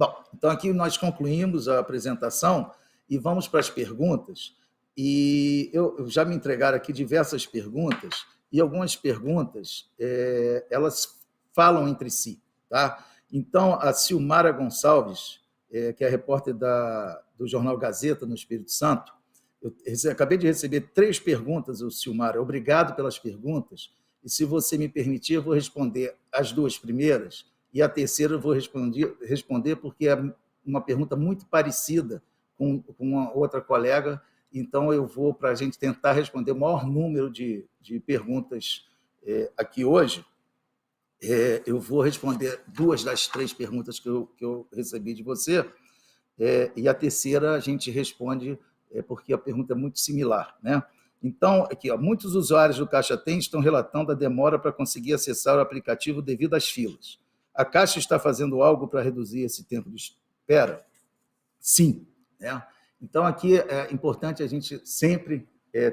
Bom, então aqui nós concluímos a apresentação e vamos para as perguntas. E eu já me entregaram aqui diversas perguntas, e algumas perguntas elas falam entre si. Tá? Então, a Silmara Gonçalves, que é repórter do Jornal Gazeta, no Espírito Santo, acabei de receber 3 perguntas, Silmara. Obrigado pelas perguntas. E, se você me permitir, eu vou responder as 2 primeiras, e a terceira eu vou responder porque é uma pergunta muito parecida com uma outra colega, então eu vou, para a gente tentar responder o maior número de perguntas aqui hoje, eu vou responder 2 das 3 perguntas que eu recebi de você, e a terceira a gente responde porque a pergunta é muito similar, né? Então, aqui, muitos usuários do Caixa Tem estão relatando a demora para conseguir acessar o aplicativo devido às filas. A Caixa está fazendo algo para reduzir esse tempo de espera? Sim. Né? Então, aqui é importante a gente sempre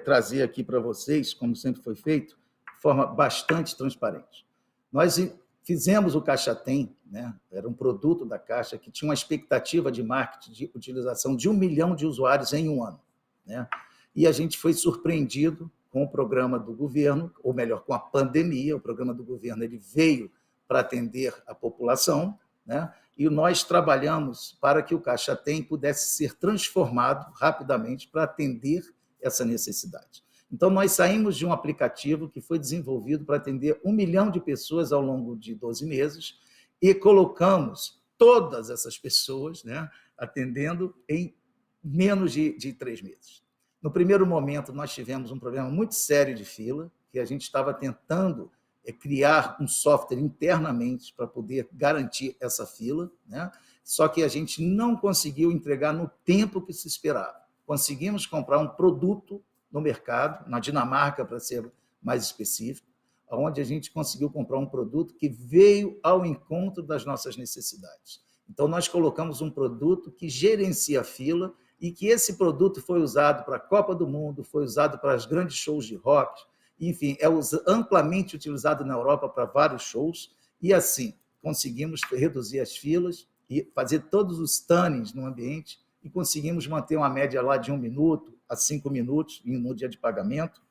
trazer aqui para vocês, como sempre foi feito, de forma bastante transparente. Nós fizemos o Caixa Tem, né? Era um produto da Caixa que tinha uma expectativa de marketing, de utilização de 1 milhão de usuários em um ano. Né? E a gente foi surpreendido com o programa do governo, ou melhor, com a pandemia. O programa do governo ele veio para atender a população, né? E nós trabalhamos para que o Caixa Tem pudesse ser transformado rapidamente para atender essa necessidade. Então, nós saímos de um aplicativo que foi desenvolvido para atender 1 milhão de pessoas ao longo de 12 meses e colocamos todas essas pessoas, né, atendendo em menos de 3 meses. No primeiro momento, nós tivemos um problema muito sério de fila, que a gente estava tentando criar um software internamente para poder garantir essa fila, né? Só que a gente não conseguiu entregar no tempo que se esperava. Conseguimos comprar um produto no mercado, na Dinamarca, para ser mais específico, onde a gente conseguiu comprar um produto que veio ao encontro das nossas necessidades. Então, nós colocamos um produto que gerencia a fila e que esse produto foi usado para a Copa do Mundo, foi usado para os grandes shows de rock, enfim, é amplamente utilizado na Europa para vários shows, e assim conseguimos reduzir as filas e fazer todos os tannings no ambiente, e conseguimos manter uma média lá de 1 minuto a 5 minutos no dia de pagamento.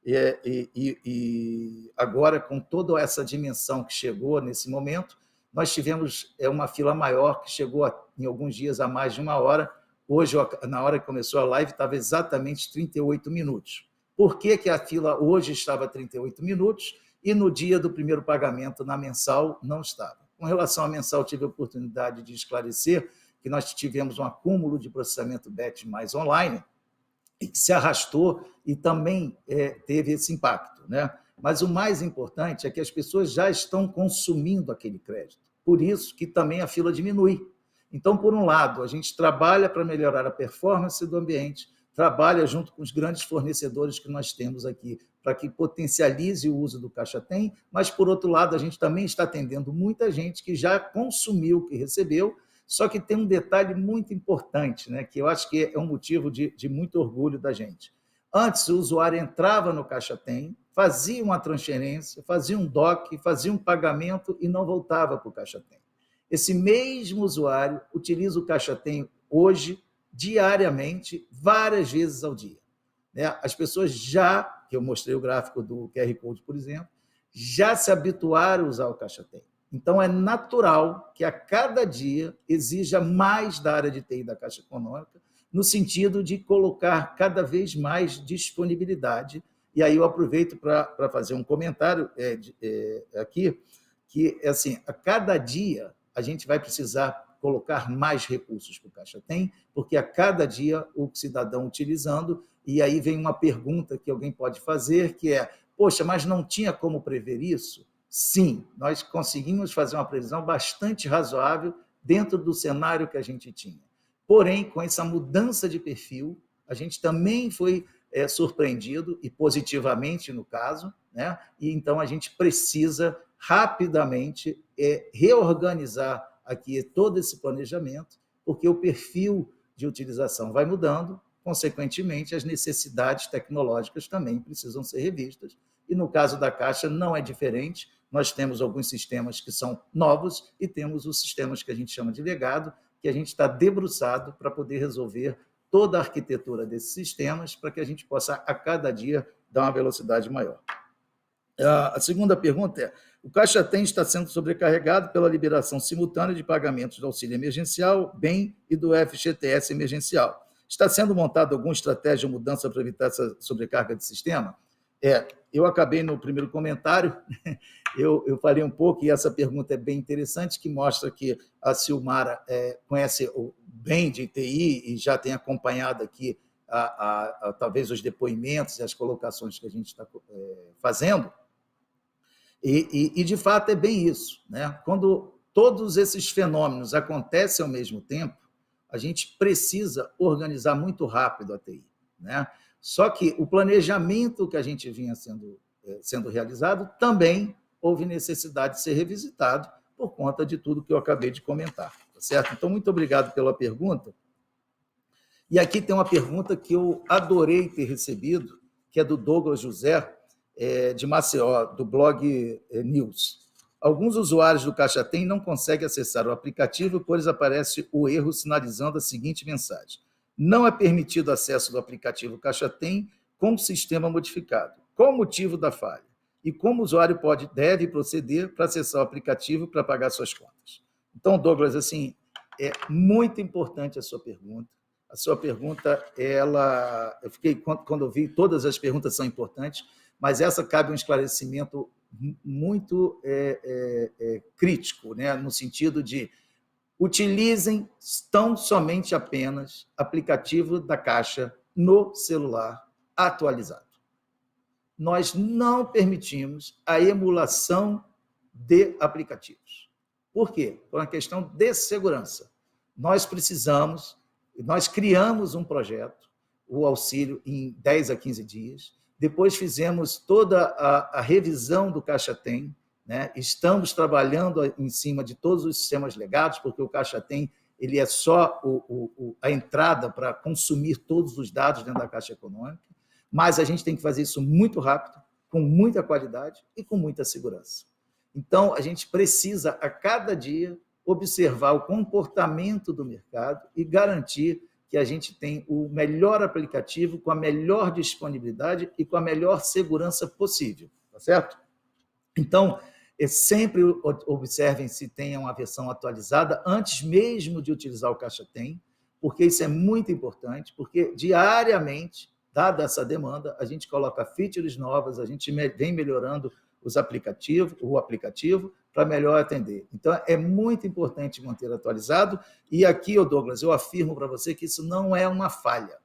E agora, com toda essa dimensão que chegou nesse momento, nós tivemos uma fila maior, que chegou em alguns dias a mais de 1 hora. Hoje, na hora que começou a live, estava exatamente 38 minutos. Por que a fila hoje estava 38 minutos e no dia do primeiro pagamento, na mensal, não estava? Com relação à mensal, tive a oportunidade de esclarecer que nós tivemos um acúmulo de processamento batch mais online, e que se arrastou e também teve esse impacto. Né? Mas o mais importante é que as pessoas já estão consumindo aquele crédito. Por isso que também a fila diminui. Então, por um lado, a gente trabalha para melhorar a performance do ambiente, trabalha junto com os grandes fornecedores que nós temos aqui, para que potencialize o uso do Caixa Tem, mas, por outro lado, a gente também está atendendo muita gente que já consumiu o que recebeu, só que tem um detalhe muito importante, né, que eu acho que é um motivo de muito orgulho da gente. Antes, o usuário entrava no Caixa Tem, fazia uma transferência, fazia um DOC, fazia um pagamento e não voltava para o Caixa Tem. Esse mesmo usuário utiliza o Caixa Tem hoje, diariamente, várias vezes ao dia. As pessoas já, que eu mostrei o gráfico do QR Code, por exemplo, já se habituaram a usar o Caixa Tem. Então, é natural que a cada dia exija mais da área de TI da Caixa Econômica, no sentido de colocar cada vez mais disponibilidade. E aí eu aproveito para fazer um comentário aqui, que, assim, a cada dia a gente vai precisar colocar mais recursos para o Caixa Tem, porque a cada dia o cidadão utilizando, e aí vem uma pergunta que alguém pode fazer, que é, poxa, mas não tinha como prever isso? Sim, nós conseguimos fazer uma previsão bastante razoável dentro do cenário que a gente tinha. Porém, com essa mudança de perfil, a gente também foi surpreendido, e positivamente no caso, né? E então a gente precisa rapidamente reorganizar aqui todo esse planejamento, porque o perfil de utilização vai mudando, consequentemente, as necessidades tecnológicas também precisam ser revistas. E no caso da Caixa não é diferente, nós temos alguns sistemas que são novos e temos os sistemas que a gente chama de legado, que a gente está debruçado para poder resolver toda a arquitetura desses sistemas para que a gente possa, a cada dia, dar uma velocidade maior. A segunda pergunta é: o Caixa Tem está sendo sobrecarregado pela liberação simultânea de pagamentos do auxílio emergencial, BEM e do FGTS emergencial. Está sendo montada alguma estratégia ou mudança para evitar essa sobrecarga de sistema? Eu acabei no primeiro comentário, eu falei um pouco, e essa pergunta é bem interessante, que mostra que a Silmara conhece bem de TI e já tem acompanhado aqui talvez os depoimentos e as colocações que a gente está fazendo. E, de fato, é bem isso, né? Quando todos esses fenômenos acontecem ao mesmo tempo, a gente precisa organizar muito rápido a TI, né? Só que o planejamento que a gente vinha sendo realizado também houve necessidade de ser revisitado por conta de tudo que eu acabei de comentar, tá certo? Então, muito obrigado pela pergunta. E aqui tem uma pergunta que eu adorei ter recebido, que é do Douglas José, de Maceió, do blog News. Alguns usuários do Caixa Tem não conseguem acessar o aplicativo, pois aparece o erro sinalizando a seguinte mensagem: não é permitido acesso do aplicativo Caixa Tem com o sistema modificado. Qual o motivo da falha? E como o usuário deve proceder para acessar o aplicativo para pagar suas contas? Então, Douglas, assim, é muito importante a sua pergunta. A sua pergunta, eu fiquei, quando eu vi, todas as perguntas são importantes, mas essa cabe um esclarecimento muito crítico, né? No sentido de utilizem tão somente apenas aplicativo da Caixa no celular atualizado. Nós não permitimos a emulação de aplicativos. Por quê? Por uma questão de segurança. Nós criamos um projeto, o auxílio, em 10 a 15 dias, depois fizemos toda a revisão do Caixa Tem, né? Estamos trabalhando em cima de todos os sistemas legados, porque o Caixa Tem ele é só a entrada para consumir todos os dados dentro da Caixa Econômica, mas a gente tem que fazer isso muito rápido, com muita qualidade e com muita segurança. Então, a gente precisa, a cada dia, observar o comportamento do mercado e garantir que a gente tem o melhor aplicativo, com a melhor disponibilidade e com a melhor segurança possível, tá certo? Então, sempre observem se tem uma versão atualizada antes mesmo de utilizar o Caixa Tem, porque isso é muito importante, porque diariamente, dada essa demanda, a gente coloca features novas, a gente vem melhorando o aplicativo para melhor atender. Então, é muito importante manter atualizado. E aqui, Douglas, eu afirmo para você que isso não é uma falha.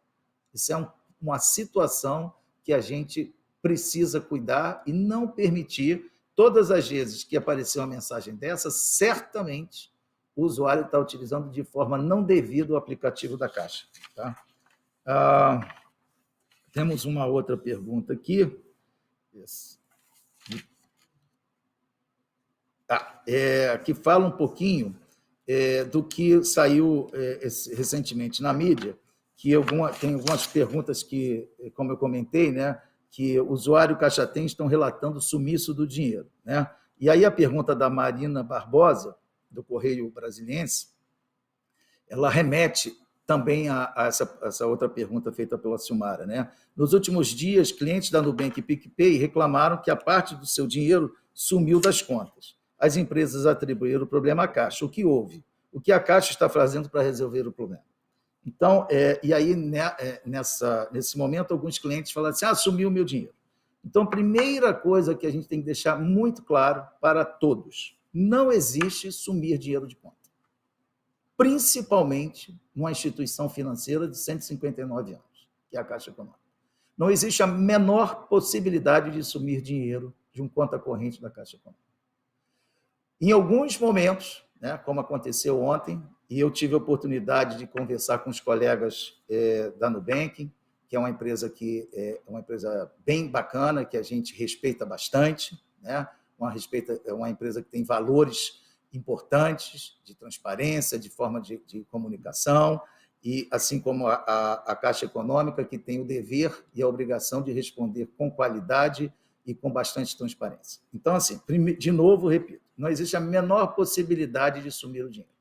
Isso é uma situação que a gente precisa cuidar e não permitir. Todas as vezes que aparecer uma mensagem dessa, certamente o usuário está utilizando de forma não devida o aplicativo da Caixa. Tá? Temos uma outra pergunta aqui. Que fala um pouquinho do que saiu recentemente na mídia, que tem algumas perguntas que, como eu comentei, né, que o usuário Caixa Tem estão relatando o sumiço do dinheiro, né? E aí a pergunta da Marina Barbosa, do Correio Brasiliense, ela remete também a essa outra pergunta feita pela Silmara, né? Nos últimos dias, clientes da Nubank e PicPay reclamaram que a parte do seu dinheiro sumiu das contas. As empresas atribuíram o problema à Caixa. O que houve? O que a Caixa está fazendo para resolver o problema? Então, e aí, nesse momento, alguns clientes falaram assim: sumiu o meu dinheiro. Então, primeira coisa que a gente tem que deixar muito claro para todos: não existe sumir dinheiro de conta. Principalmente numa instituição financeira de 159 anos, que é a Caixa Econômica. Não existe a menor possibilidade de sumir dinheiro de uma conta corrente da Caixa Econômica. Em alguns momentos, né, como aconteceu ontem, e eu tive a oportunidade de conversar com os colegas da Nubank, que é uma empresa bem bacana, que a gente respeita bastante, né? Uma empresa que tem valores importantes de transparência, de forma de comunicação, e assim como a Caixa Econômica, que tem o dever e a obrigação de responder com qualidade e com bastante transparência. Então, assim, de novo, repito, não existe a menor possibilidade de sumir o dinheiro.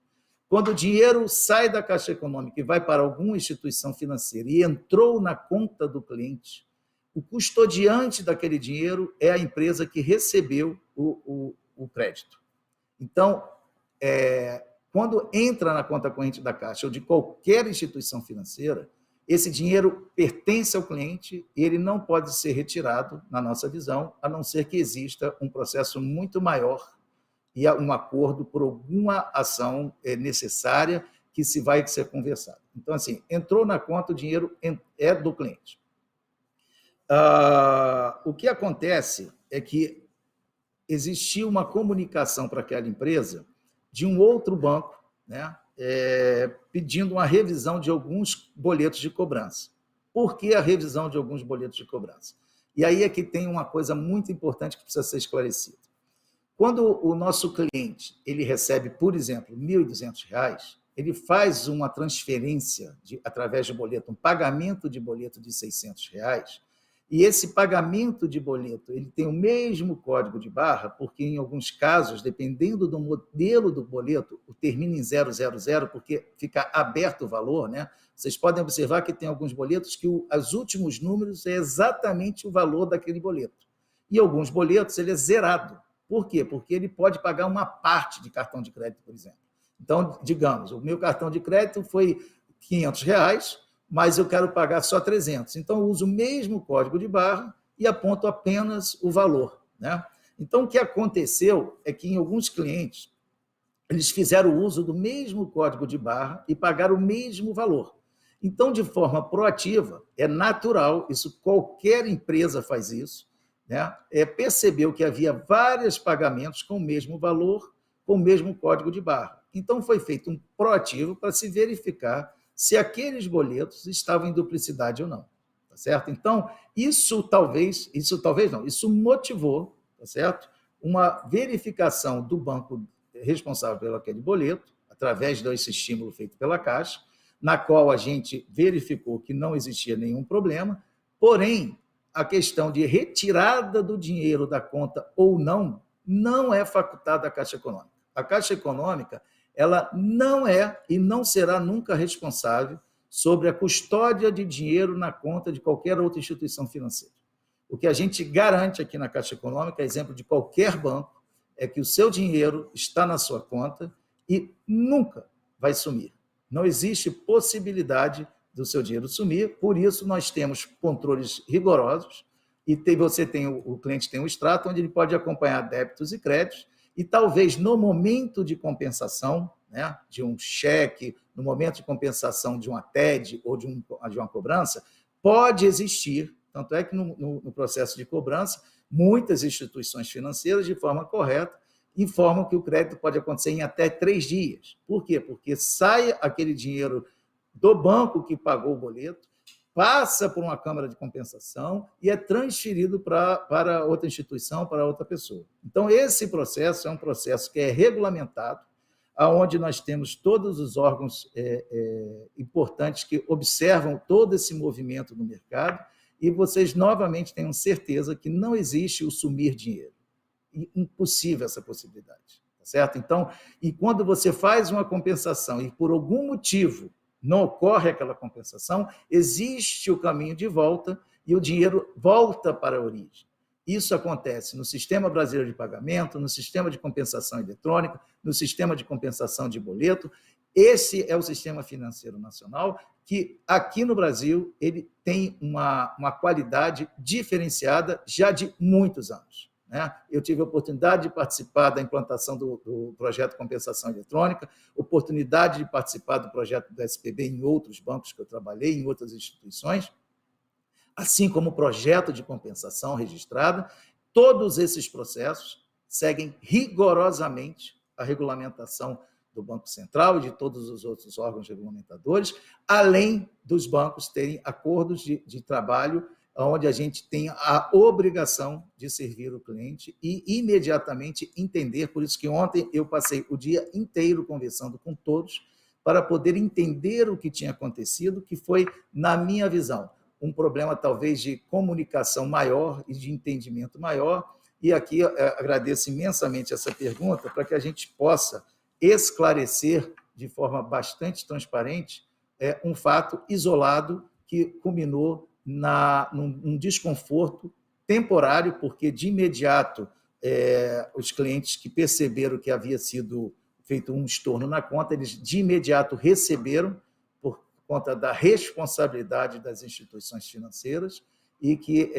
Quando o dinheiro sai da Caixa Econômica e vai para alguma instituição financeira e entrou na conta do cliente, o custodiante daquele dinheiro é a empresa que recebeu o crédito. Então, quando entra na conta corrente da Caixa ou de qualquer instituição financeira, esse dinheiro pertence ao cliente e ele não pode ser retirado, na nossa visão, a não ser que exista um processo muito maior e um acordo por alguma ação necessária que se vai ser conversado. Então, assim, entrou na conta, o dinheiro é do cliente. O que acontece é que existia uma comunicação para aquela empresa de um outro banco, né, pedindo uma revisão de alguns boletos de cobrança. Por que a revisão de alguns boletos de cobrança? E aí é que tem uma coisa muito importante que precisa ser esclarecida. Quando o nosso cliente ele recebe, por exemplo, R$ 1.200, ele faz uma transferência através de boleto, um pagamento de boleto de R$ 600, e esse pagamento de boleto ele tem o mesmo código de barra, porque em alguns casos, dependendo do modelo do boleto, termina em 000, porque fica aberto o valor, né? Vocês podem observar que tem alguns boletos que os últimos números é exatamente o valor daquele boleto. E alguns boletos ele é zerado. Por quê? Porque ele pode pagar uma parte de cartão de crédito, por exemplo. Então, digamos, o meu cartão de crédito foi R$ 500, mas eu quero pagar só 300. Então, eu uso o mesmo código de barra e aponto apenas o valor, né? Então, o que aconteceu é que em alguns clientes, eles fizeram uso do mesmo código de barra e pagaram o mesmo valor. Então, de forma proativa, é natural, isso qualquer empresa faz isso, né? Percebeu que havia vários pagamentos com o mesmo valor, com o mesmo código de barra. Então, foi feito um proativo para se verificar se aqueles boletos estavam em duplicidade ou não, tá certo? Então, isso motivou, tá certo? Uma verificação do banco responsável pelo aquele boleto, através desse estímulo feito pela Caixa, na qual a gente verificou que não existia nenhum problema, porém, a questão de retirada do dinheiro da conta ou não, não é facultada à Caixa Econômica. A Caixa Econômica ela não é e não será nunca responsável sobre a custódia de dinheiro na conta de qualquer outra instituição financeira. O que a gente garante aqui na Caixa Econômica, exemplo de qualquer banco, é que o seu dinheiro está na sua conta e nunca vai sumir. Não existe possibilidade do seu dinheiro sumir, por isso nós temos controles rigorosos e o cliente tem um extrato onde ele pode acompanhar débitos e créditos, e talvez no momento de compensação, né, de um cheque, no momento de compensação de uma TED ou de uma cobrança, pode existir, tanto é que no processo de cobrança, muitas instituições financeiras, de forma correta, informam que o crédito pode acontecer em até 3 dias. Por quê? Porque sai aquele dinheiro do banco que pagou o boleto, passa por uma câmara de compensação e é transferido para outra instituição, para outra pessoa. Então, esse processo é um processo que é regulamentado, onde nós temos todos os órgãos importantes que observam todo esse movimento no mercado, e vocês novamente tenham certeza que não existe o sumir dinheiro. Impossível essa possibilidade, tá certo? Então, e quando você faz uma compensação e por algum motivo não ocorre aquela compensação, existe o caminho de volta e o dinheiro volta para a origem. Isso acontece no Sistema Brasileiro de Pagamento, no Sistema de Compensação Eletrônica, no Sistema de Compensação de Boleto. Esse é o Sistema Financeiro Nacional, que aqui no Brasil ele tem uma qualidade diferenciada já de muitos anos, né? Eu tive a oportunidade de participar da implantação do projeto de compensação eletrônica, oportunidade de participar do projeto do SPB em outros bancos que eu trabalhei, em outras instituições, assim como o projeto de compensação registrada. Todos esses processos seguem rigorosamente a regulamentação do Banco Central e de todos os outros órgãos regulamentadores, além dos bancos terem acordos de trabalho onde a gente tem a obrigação de servir o cliente e imediatamente entender. Por isso que ontem eu passei o dia inteiro conversando com todos para poder entender o que tinha acontecido, que foi, na minha visão, um problema talvez de comunicação maior e de entendimento maior. E aqui agradeço imensamente essa pergunta para que a gente possa esclarecer de forma bastante transparente, um fato isolado que culminou num desconforto temporário, porque de imediato os clientes que perceberam que havia sido feito um estorno na conta, eles de imediato receberam por conta da responsabilidade das instituições financeiras e que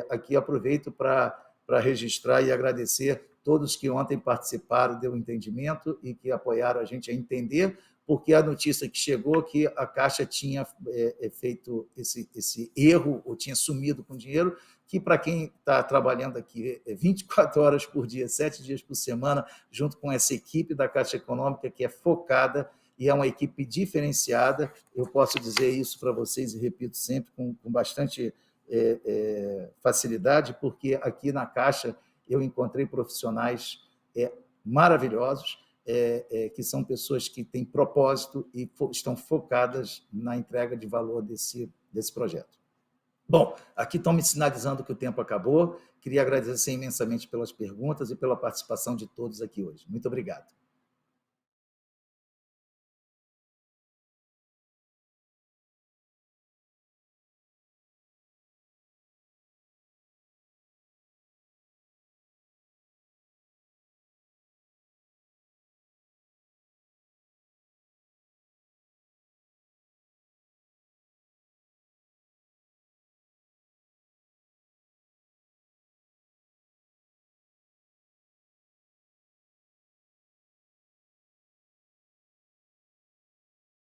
aqui aproveito para registrar e agradecer todos que ontem participaram do entendimento e que apoiaram a gente a entender, porque a notícia que chegou que a Caixa tinha feito esse erro ou tinha sumido com dinheiro, que para quem está trabalhando aqui 24 horas por dia, 7 dias por semana, junto com essa equipe da Caixa Econômica, que é focada e é uma equipe diferenciada, eu posso dizer isso para vocês e repito sempre com bastante facilidade, porque aqui na Caixa eu encontrei profissionais maravilhosos, que são pessoas que têm propósito e estão focadas na entrega de valor desse projeto. Bom, aqui estão me sinalizando que o tempo acabou. Queria agradecer imensamente pelas perguntas e pela participação de todos aqui hoje. Muito obrigado.